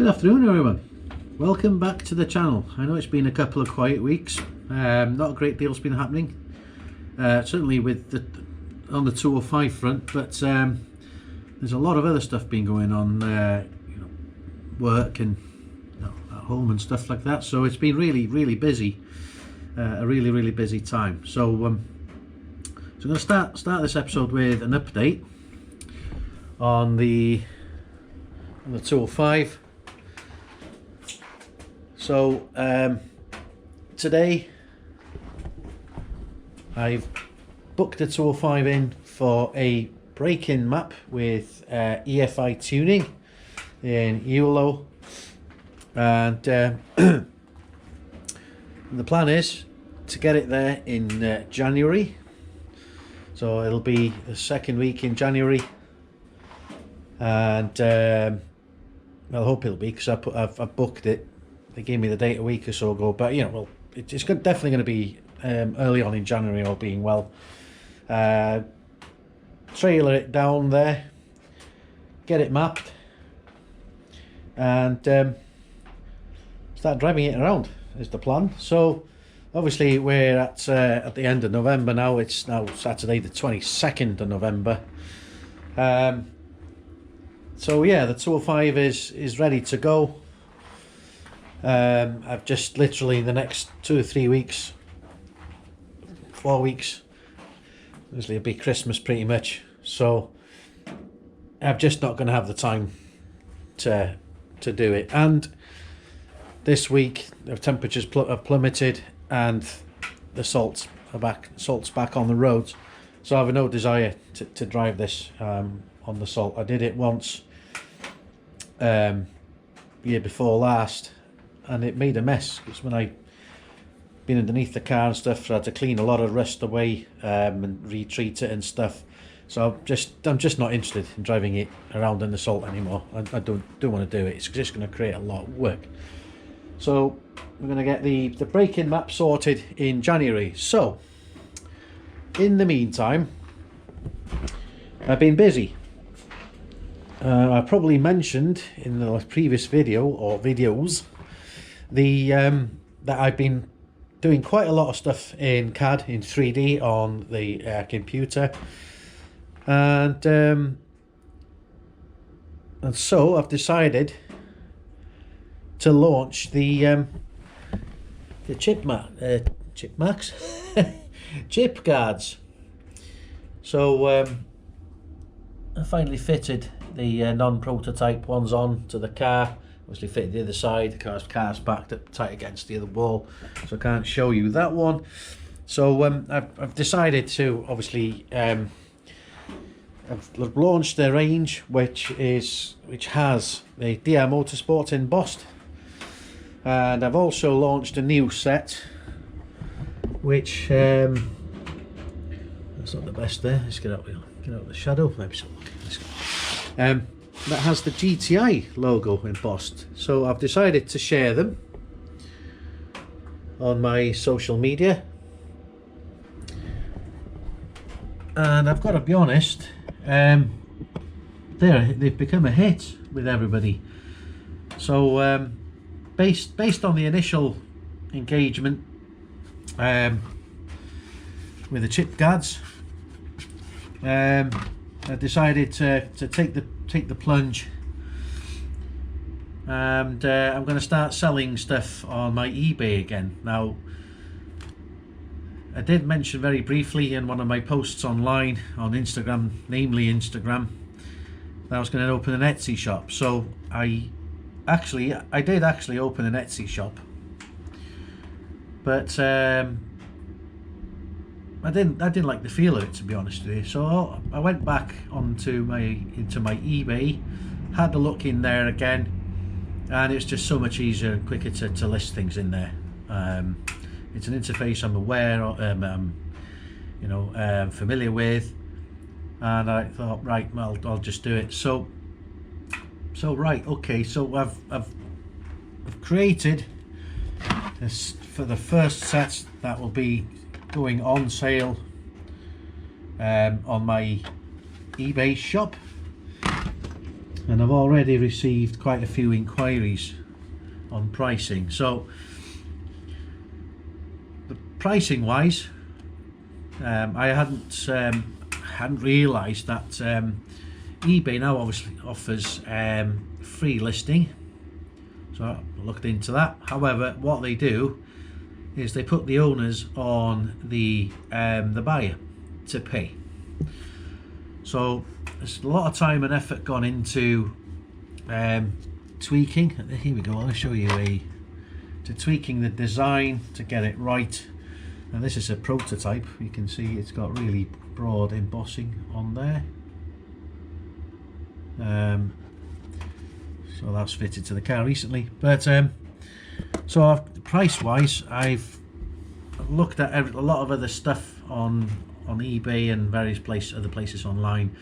Good afternoon everyone, welcome back to the channel. I know it's been a couple of quiet weeks, not a great deal's been happening, certainly with on the 205 front, but there's a lot of other stuff been going on, work and at home and stuff like that, so it's been really busy, a really busy time. So I'm going to start this episode with an update on the 205. So today I've booked the 205 in for a break-in map with EFI tuning in EULO, and the plan is to get it there in January. So it'll be the second week in January, and well, I hope it'll be, because I've booked it. They gave me the date a week or so ago, but well, it's definitely going to be early on in January, all being well. Trailer it down there, get it mapped, and start driving it around is the plan. So obviously we're at the end of November now. It's now Saturday the 22nd of November. So yeah, the 205 is ready to go. I've just literally the next 2 or 3 weeks, 4 weeks, obviously it'll be Christmas pretty much, so I'm just not going to have the time to do it. And this week the temperatures have plummeted and the salt's back on the roads, so I have no desire to drive this on the salt. I did it once year before last, and it made a mess, because when I been underneath the car and stuff, I had to clean a lot of rust away and retreat it and stuff. So I'm just not interested in driving it around in the salt anymore. I don't want to do it. It's just going to create a lot of work. So we're going to get the break-in map sorted in January. So in the meantime, I've been busy. I probably mentioned in the previous video or videos that I've been doing quite a lot of stuff in CAD in 3D on the computer, and so I've decided to launch the chip guards. So I finally fitted the non-prototype ones on to the car. Obviously fitted the other side. The car's backed up tight against the other wall, so I can't show you that one. So I've decided to obviously I've launched the range, which has the DRMotorsport embossed, and I've also launched a new set, which that's not the best there. Let's get out of the shadow. Maybe so. Let's go. That has the GTI logo embossed, so I've decided to share them on my social media, and I've got to be honest, they've become a hit with everybody. So based on the initial engagement with the chip guards, I decided to take the plunge, and I'm going to start selling stuff on my eBay again. Now, I did mention very briefly in one of my posts online on Instagram, namely Instagram, that I was going to open an Etsy shop. So I did actually open an Etsy shop, but I didn't like the feel of it, to be honest with you. So I went back into my eBay, had a look in there again, and it's just so much easier and quicker to list things in there. It's an interface I'm aware of, familiar with, and I thought, right, well, I'll just do it. So right, okay. So I've created this for the first set that will be going on sale on my eBay shop. and I've already received quite a few inquiries on pricing. So the pricing wise, I hadn't realised that eBay now obviously offers free listing, so I looked into that. However, what they do is they put the owners on the buyer to pay. So there's a lot of time and effort gone into tweaking. Here we go, I'll show you tweaking the design to get it right. Now this is a prototype. You can see it's got really broad embossing on there. So that's fitted to the car recently. But so price wise, I've looked at a lot of other stuff on eBay and various other places online.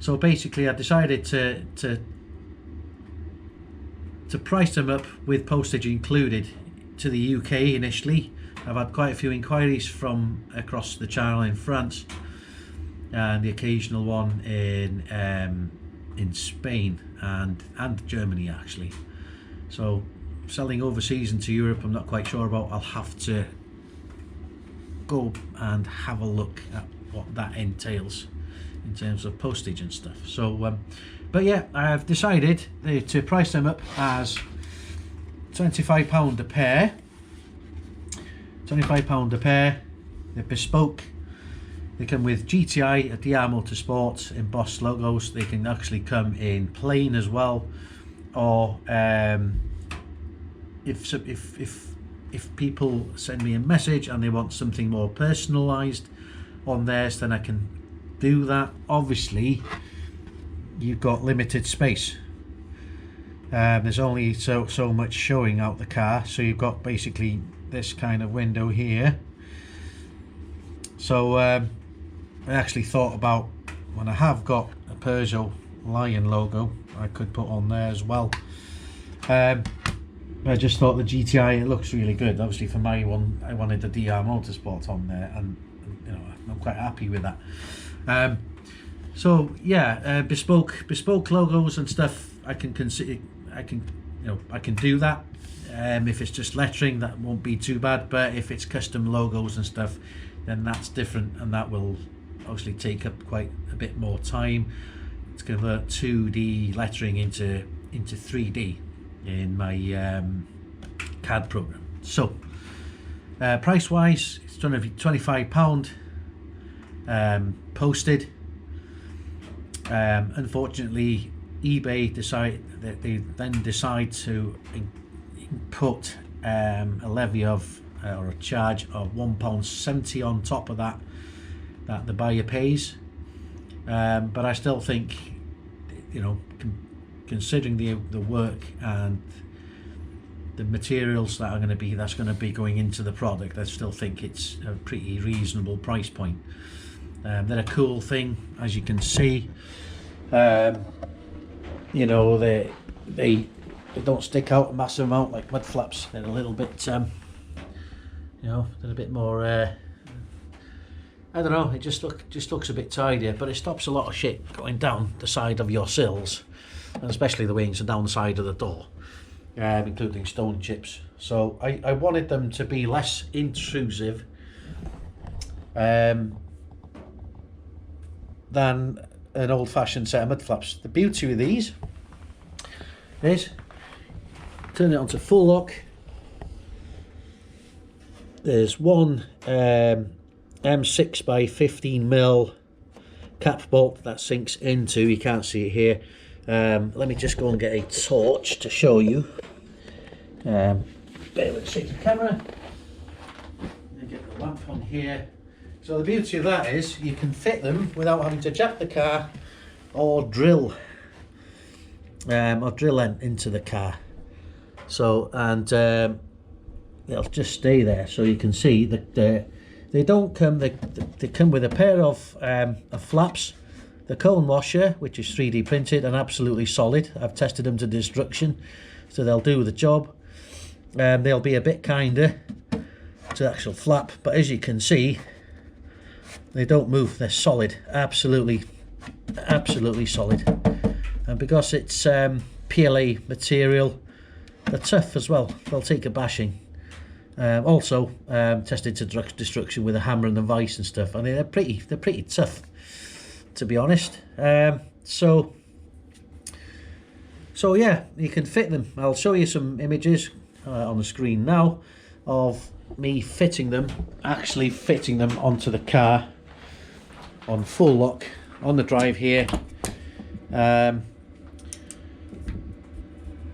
So basically I decided to price them up with postage included to the UK initially. I've had quite a few inquiries from across the channel in France, and the occasional one in Spain and Germany actually. So selling overseas into Europe I'm not quite sure about. I'll have to go and have a look at what that entails in terms of postage and stuff. So but yeah, I've decided to price them up as £25 a pair. £25 a pair. They're bespoke. They come with GTI, a DRMotorsport embossed logos. They can actually come in plain as well, or if people send me a message and they want something more personalized on theirs, then I can do that. Obviously you've got limited space. There's only so much showing out the car, so you've got basically this kind of window here. So I actually thought about, when I have got a Peugeot lion logo, I could put on there as well. I just thought the GTI, it looks really good. Obviously for my one, I wanted the DRMotorsport on there, and you know, I'm quite happy with that. So yeah, bespoke logos and stuff, I can consider, I can do that. If it's just lettering, that won't be too bad, but if it's custom logos and stuff, then that's different, and that will obviously take up quite a bit more time to convert 2D lettering into 3D in my CAD program. So price wise, it's going to be £25 posted. Unfortunately eBay decide to put a levy of or a charge of £1.70 on top of that the buyer pays, but I still think, you know, considering the work and the materials that's going to be going into the product, I still think it's a pretty reasonable price point. They're a cool thing, as you can see. You know, they don't stick out a massive amount like mud flaps. They're a little bit you know, they're a bit more I don't know, it just looks a bit tidier, but it stops a lot of shit going down the side of your sills, and especially the wings and down the side of the door, including stone chips. So I wanted them to be less intrusive than an old-fashioned set of mud flaps. The beauty with these is, turn it onto full lock, there's one M6 by 15mm cap bolt that sinks into, you can't see it here. Let me just go and get a torch to show you. Bear with the camera. Let me get the lamp on here. So the beauty of that is you can fit them without having to jack the car or drill into the car. So, and they'll just stay there. So you can see that they don't come. They come with a pair of flaps, the cone washer, which is 3D printed and absolutely solid. I've tested them to destruction, so they'll do the job. They'll be a bit kinder to the actual flap, but as you can see, they don't move. They're solid, absolutely solid. And because it's PLA material, they're tough as well. They'll take a bashing. Also tested to destruction with a hammer and a vice and stuff, and they're pretty tough, to be honest. So yeah, you can fit them. I'll show you some images on the screen now of me fitting them, actually fitting them onto the car on full lock on the drive here,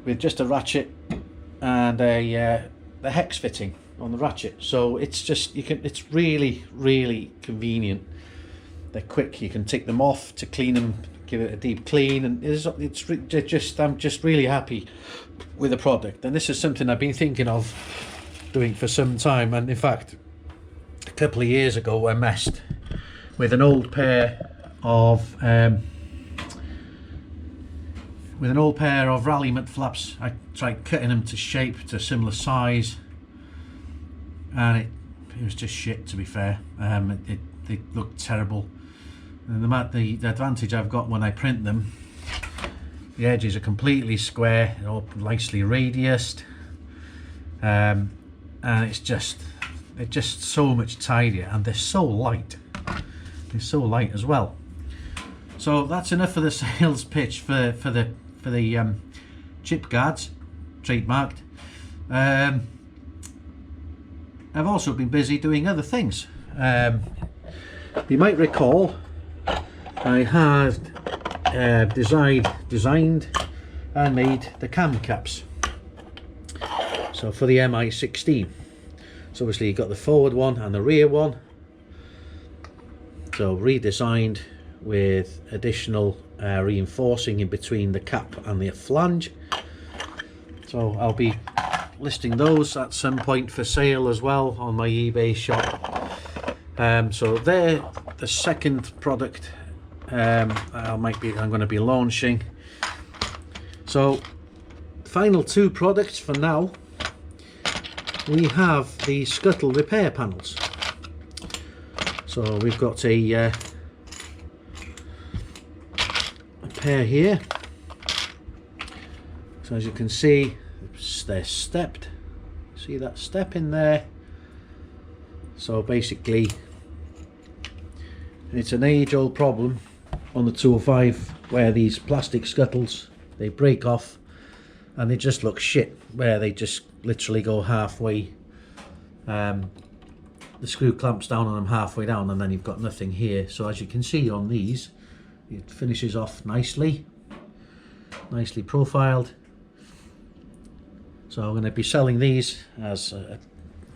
with just a ratchet and the hex fitting on the ratchet. So it's just, it's really convenient. They're quick, you can take them off to clean them, give it a deep clean, and I'm just really happy with the product. And this is something I've been thinking of doing for some time, and in fact a couple of years ago I messed with an old pair of rally mud flaps. I tried cutting them to shape, to similar size, and it was just shit, to be fair. They looked terrible. And the advantage I've got when I print them, the edges are completely square, they're all nicely radiused, and they're just so much tidier, and they're so light. They're so light as well. So that's enough for the sales pitch for the chip guards, trademarked. I've also been busy doing other things. You might recall I had designed and made the cam caps. So for the Mi16. So obviously you got the forward one and the rear one. So redesigned with additional reinforcing in between the cap and the flange. So I'll be listing those at some point for sale as well on my eBay shop. So they're the second product I'm going to be launching. So final two products for now. We have the scuttle repair panels. So we've got a pair here. So as you can see, they're stepped. See that step in there? So basically it's an age-old problem on the 205 where these plastic scuttles, they break off and they just look shit, where they just literally go halfway. The screw clamps down on them halfway down, and then you've got nothing here. So as you can see on these, it finishes off nicely profiled. So I'm going to be selling these as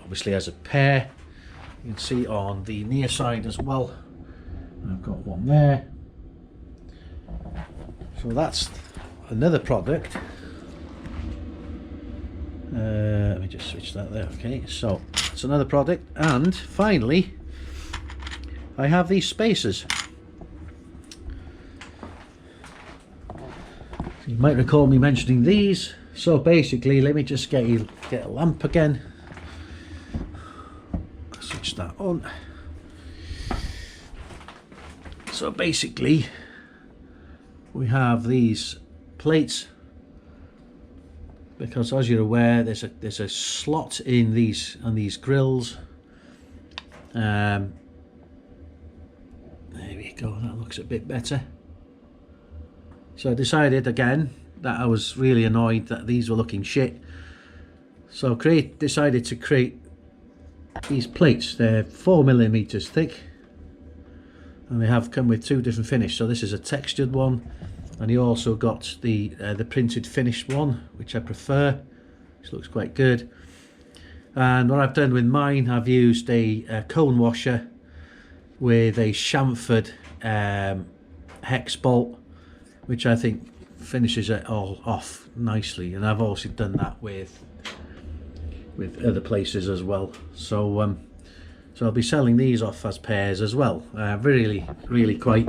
obviously as a pair. You can see on the near side as well, I've got one there. So that's another product. Let me just switch that there. Okay, so it's another product. And finally I have these spacers. You might recall me mentioning these. So basically, let me just get a lamp again. Switch that on. So basically we have these plates, because as you're aware there's a slot in these grills. There we go, that looks a bit better. So I decided again that I was really annoyed that these were looking shit, so decided to create these plates. They're 4mm thick, and they have come with two different finishes. So this is a textured one, and you also got the printed finished one, which I prefer, which looks quite good. And what I've done with mine, I've used a cone washer with a chamfered hex bolt, which I think finishes it all off nicely. And I've also done that with other places as well. So so I'll be selling these off as pairs as well. Really quite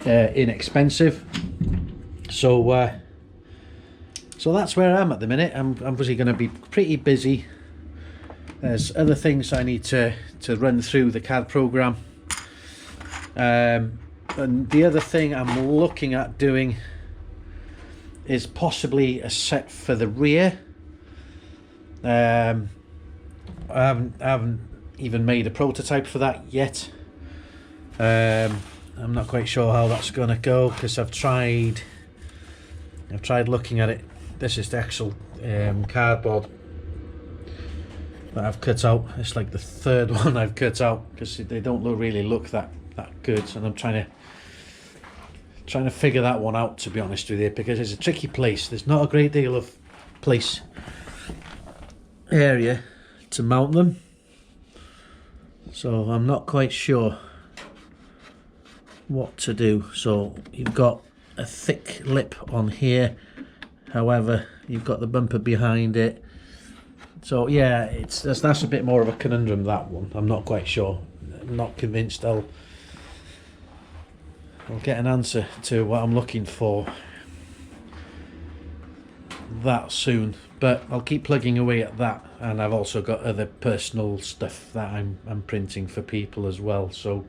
inexpensive. So so that's where I am at the minute. I'm obviously going to be pretty busy. There's other things I need to run through the CAD program, and the other thing I'm looking at doing is possibly a set for the rear. I haven't even made a prototype for that yet. I'm not quite sure how that's going to go, because I've tried looking at it. This is the actual cardboard that I've cut out. It's like the third one I've cut out, because they don't really look that good, and I'm trying to figure that one out, to be honest with you, because it's a tricky place. There's not a great deal of place area to mount them, so I'm not quite sure what to do. So you've got a thick lip on here, however you've got the bumper behind it. So yeah, that's a bit more of a conundrum, that one. I'm not quite sure. I'm not convinced I'll get an answer to what I'm looking for that soon, but I'll keep plugging away at that. And I've also got other personal stuff that I'm printing for people as well. So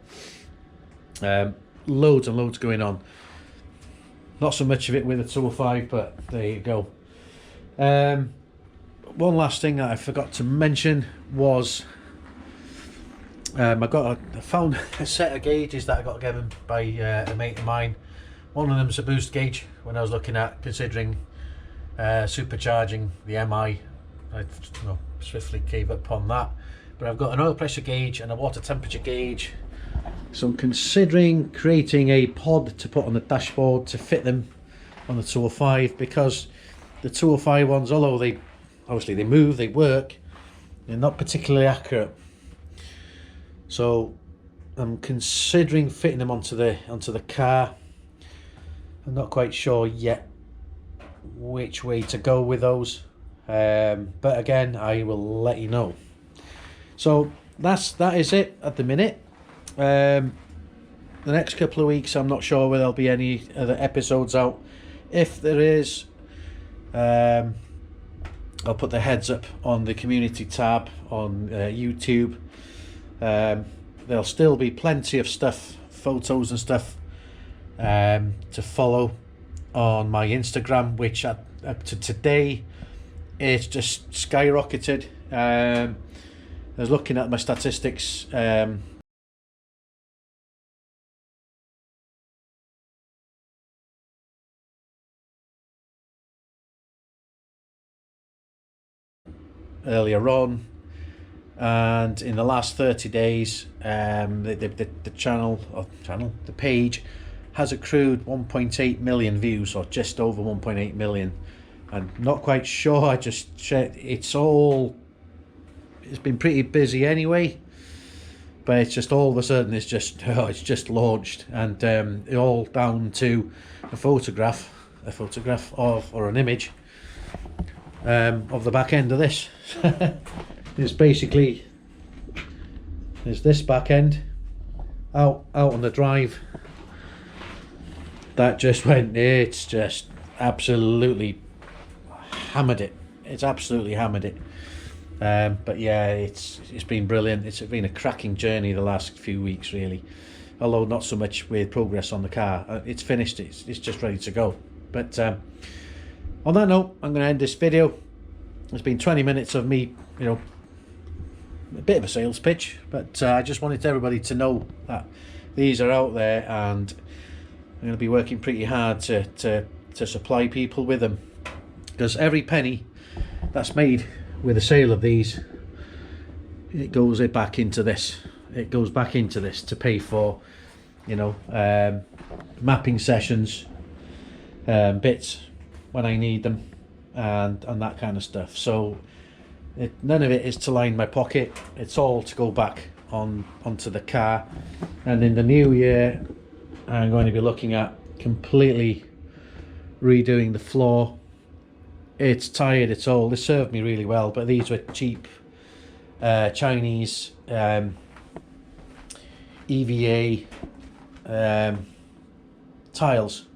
loads and loads going on. Not so much of it with the 205, but there you go. One last thing that I forgot to mention was I found a set of gauges that I got given by a mate of mine. One of them's a boost gauge. When I was looking at considering supercharging the MI, I swiftly gave up on that. But I've got an oil pressure gauge and a water temperature gauge. So I'm considering creating a pod to put on the dashboard to fit them on the 205, because the 205 ones, although they move, they work, they're not particularly accurate. So I'm considering fitting them onto the car. I'm not quite sure yet which way to go with those, but again, I will let you know. So that is it at the minute. The next couple of weeks, I'm not sure whether there'll be any other episodes out. If there is, I'll put the heads up on the community tab on YouTube. There'll still be plenty of stuff, photos and stuff, to follow on my Instagram, which up to today, it's just skyrocketed. I was looking at my statistics. Earlier on, and in the last 30 days, the page has accrued 1.8 million views, or just over 1.8 million. I'm not quite sure. I just checked. It's been pretty busy anyway, but it's just all of a sudden it's just launched, and all down to a photograph of, or an image of the back end of this. There's this back end out on the drive that just went. It's just absolutely hammered it. It's absolutely hammered it. But yeah, it's been brilliant. It's been a cracking journey the last few weeks, really. Although not so much with progress on the car. It's finished. It's just ready to go. But on that note, I'm going to end this video. It's been 20 minutes of me, a bit of a sales pitch, but I just wanted everybody to know that these are out there, and I'm going to be working pretty hard to supply people with them, because every penny that's made with the sale of these, it goes back into this. It goes back into this to pay for, mapping sessions, bits when I need them, and that kind of stuff. So none of it is to line my pocket. It's all to go back onto the car. And in the new year, I'm going to be looking at completely redoing the floor. It's tired, it's old. This served me really well, but these were cheap Chinese EVA tiles.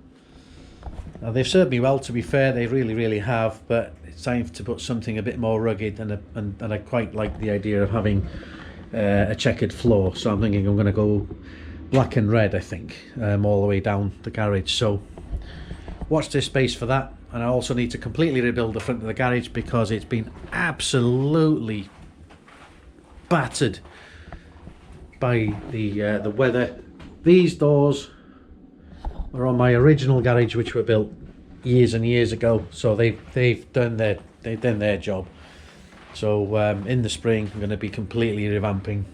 Now, they've served me well, to be fair. They really have, but it's time to put something a bit more rugged, and I quite like the idea of having a checkered floor. So I'm thinking I'm going to go black and red, I think, all the way down the garage. So watch this space for that. and I also need to completely rebuild the front of the garage because it's been absolutely battered by the weather. These doors are on my original garage, which were built years and years ago, so they've done their job. So in the spring, I'm going to be completely revamping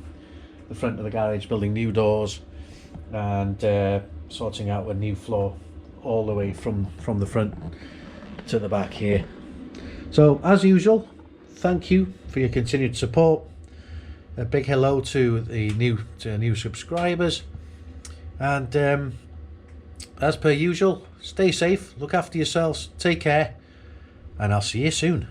the front of the garage, building new doors, and sorting out a new floor all the way from the front to the back here. So as usual, thank you for your continued support. A big hello to the new subscribers, and as per usual, stay safe, look after yourselves, take care, and I'll see you soon.